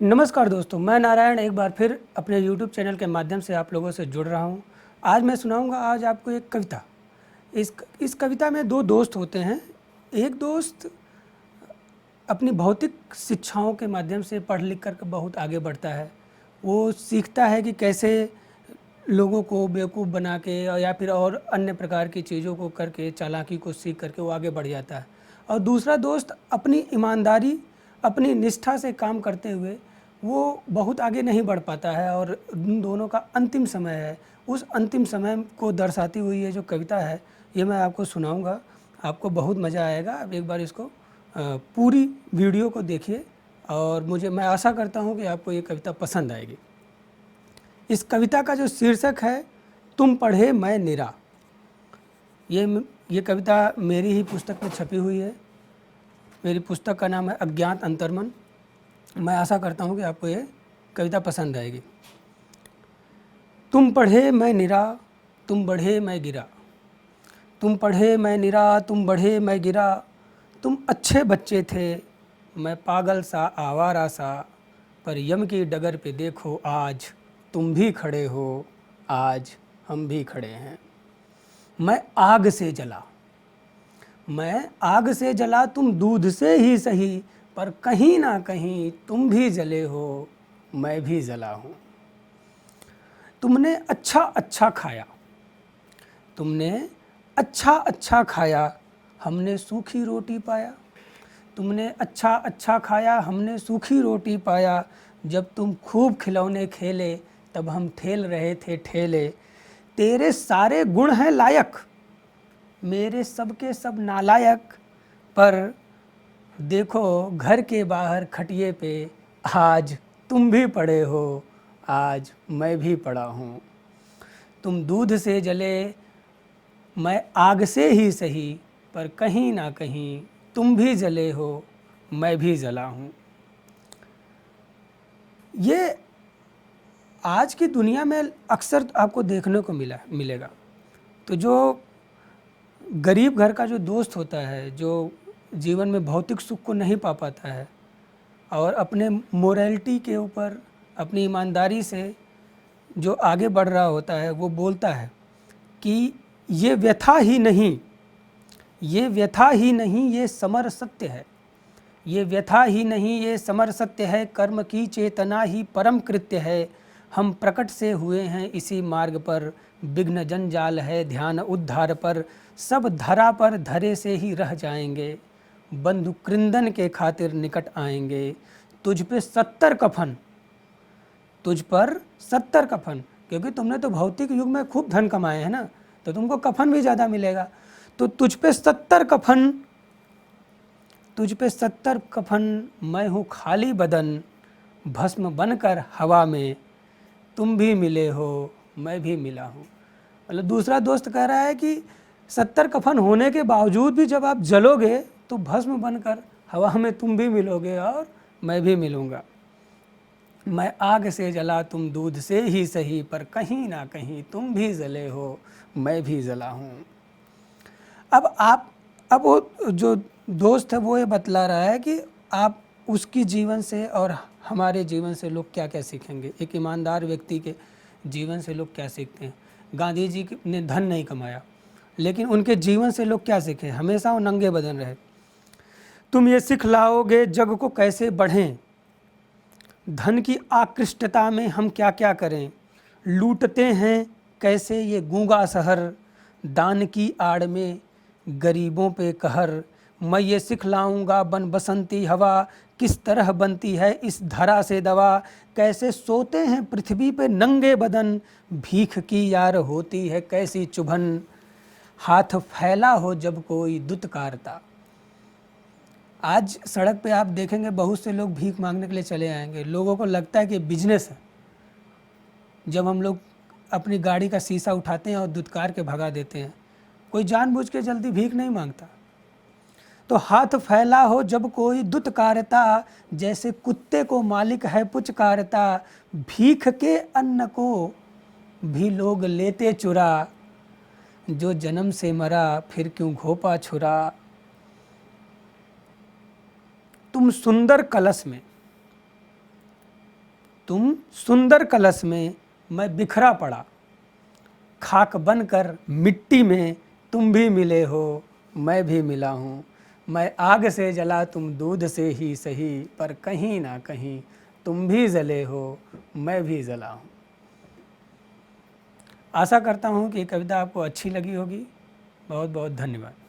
नमस्कार दोस्तों, मैं नारायण एक बार फिर अपने YouTube चैनल के माध्यम से आप लोगों से जुड़ रहा हूं। आज मैं सुनाऊंगा आज आपको एक कविता। इस कविता में दो दोस्त होते हैं। एक दोस्त अपनी भौतिक शिक्षाओं के माध्यम से पढ़ लिख कर बहुत आगे बढ़ता है। वो सीखता है कि कैसे लोगों को बेवकूफ़ बना के या फिर और अन्य प्रकार की चीज़ों को करके चालाकी को सीख करके वो आगे बढ़ जाता है। और दूसरा दोस्त अपनी ईमानदारी अपनी निष्ठा से काम करते हुए वो बहुत आगे नहीं बढ़ पाता है और उन दोनों का अंतिम समय है। उस अंतिम समय को दर्शाती हुई ये जो कविता है ये मैं आपको सुनाऊंगा। आपको बहुत मज़ा आएगा। आप एक बार इसको पूरी वीडियो को देखिए और मैं आशा करता हूँ कि आपको ये कविता पसंद आएगी। इस कविता का जो शीर्षक है तुम पढ़े मैं निरा। ये कविता मेरी ही पुस्तक में छपी हुई है। मेरी पुस्तक का नाम है अज्ञात अंतर्मन। मैं आशा करता हूँ कि आपको ये कविता पसंद आएगी। तुम पढ़े मैं निरा, तुम बढ़े मैं गिरा। तुम पढ़े मैं निरा, तुम बढ़े मैं गिरा। तुम अच्छे बच्चे थे, मैं पागल सा आवारा सा। पर यम की डगर पे देखो आज तुम भी खड़े हो, आज हम भी खड़े हैं। मैं आग से जला, मैं आग से जला, तुम दूध से ही सही। पर कहीं ना कहीं तुम भी जले हो, मैं भी जला हूँ। तुमने अच्छा अच्छा खाया, तुमने अच्छा अच्छा खाया, हमने सूखी रोटी पाया। तुमने अच्छा अच्छा खाया, हमने सूखी रोटी पाया। जब तुम खूब खिलौने खेले तब हम ठेल रहे थे ठेले। तेरे सारे गुण हैं लायक, मेरे सब के सब नालायक। पर देखो घर के बाहर खटिए पे आज तुम भी पड़े हो, आज मैं भी पड़ा हूँ। तुम दूध से जले, मैं आग से ही सही। पर कहीं ना कहीं तुम भी जले हो, मैं भी जला हूँ। ये आज की दुनिया में अक्सर आपको देखने को मिलेगा। तो जो गरीब घर का जो दोस्त होता है, जो जीवन में भौतिक सुख को नहीं पा पाता है और अपने मोरालिटी के ऊपर अपनी ईमानदारी से जो आगे बढ़ रहा होता है, वो बोलता है कि ये व्यथा ही नहीं, ये व्यथा ही नहीं, ये समर सत्य है। ये व्यथा ही नहीं, ये समर सत्य है। कर्म की चेतना ही परम कृत्य है। हम प्रकट से हुए हैं इसी मार्ग पर। विघ्न जंजाल है ध्यान उद्धार पर। सब धरा पर धरे से ही रह जाएंगे। बंधु कृंदन के खातिर निकट आएंगे। तुझ पे 70 कफन, तुझ पर 70 कफन, क्योंकि तुमने तो भौतिक युग में खूब धन कमाए हैं ना, तो तुमको कफन भी ज़्यादा मिलेगा। तो तुझ पे 70 कफन, तुझ पे 70 कफन, मैं हूँ खाली बदन। भस्म बनकर हवा में तुम भी मिले हो, मैं भी मिला हूँ। मतलब दूसरा दोस्त कह रहा है कि 70 कफन होने के बावजूद भी जब आप जलोगे तो भस्म बनकर हवा में तुम भी मिलोगे और मैं भी मिलूँगा। मैं आग से जला, तुम दूध से ही सही। पर कहीं ना कहीं तुम भी जले हो, मैं भी जला हूँ। अब वो जो दोस्त है वो ये बतला रहा है कि आप उसकी जीवन से और हमारे जीवन से लोग क्या क्या सीखेंगे। एक ईमानदार व्यक्ति के जीवन से लोग क्या सीखते हैं। गांधी जी ने धन नहीं कमाया, लेकिन उनके जीवन से लोग क्या सीखे, हमेशा वो नंगे बदन रहे। तुम ये सिखलाओगे जग को कैसे बढ़ें, धन की आकृष्टता में हम क्या क्या करें। लूटते हैं कैसे ये गूंगा शहर, दान की आड़ में गरीबों पे कहर। मैं ये सिखलाऊंगा बन बसंती हवा, किस तरह बनती है इस धरा से दवा। कैसे सोते हैं पृथ्वी पे नंगे बदन, भीख की यार होती है कैसी चुभन। हाथ फैला हो जब कोई दुत्कारता। आज सड़क पे आप देखेंगे बहुत से लोग भीख मांगने के लिए चले आएंगे। लोगों को लगता है कि बिजनेस है। जब हम लोग अपनी गाड़ी का शीशा उठाते हैं और दुत्कार के भगा देते हैं, कोई जानबूझ के जल्दी भीख नहीं मांगता। तो हाथ फैला हो जब कोई दुत्कारता, जैसे कुत्ते को मालिक है पुचकारता। भीख के अन्न को भी लोग लेते चुरा, जो जन्म से मरा फिर क्यों घोपा छुरा। तुम सुंदर कलश में, तुम सुंदर कलश में मैं बिखरा पड़ा, खाक बनकर मिट्टी में तुम भी मिले हो, मैं भी मिला हूँ। मैं आग से जला तुम दूध से ही सही, पर कहीं ना कहीं तुम भी जले हो, मैं भी जला हूँ। आशा करता हूँ कि ये कविता आपको अच्छी लगी होगी। बहुत बहुत धन्यवाद।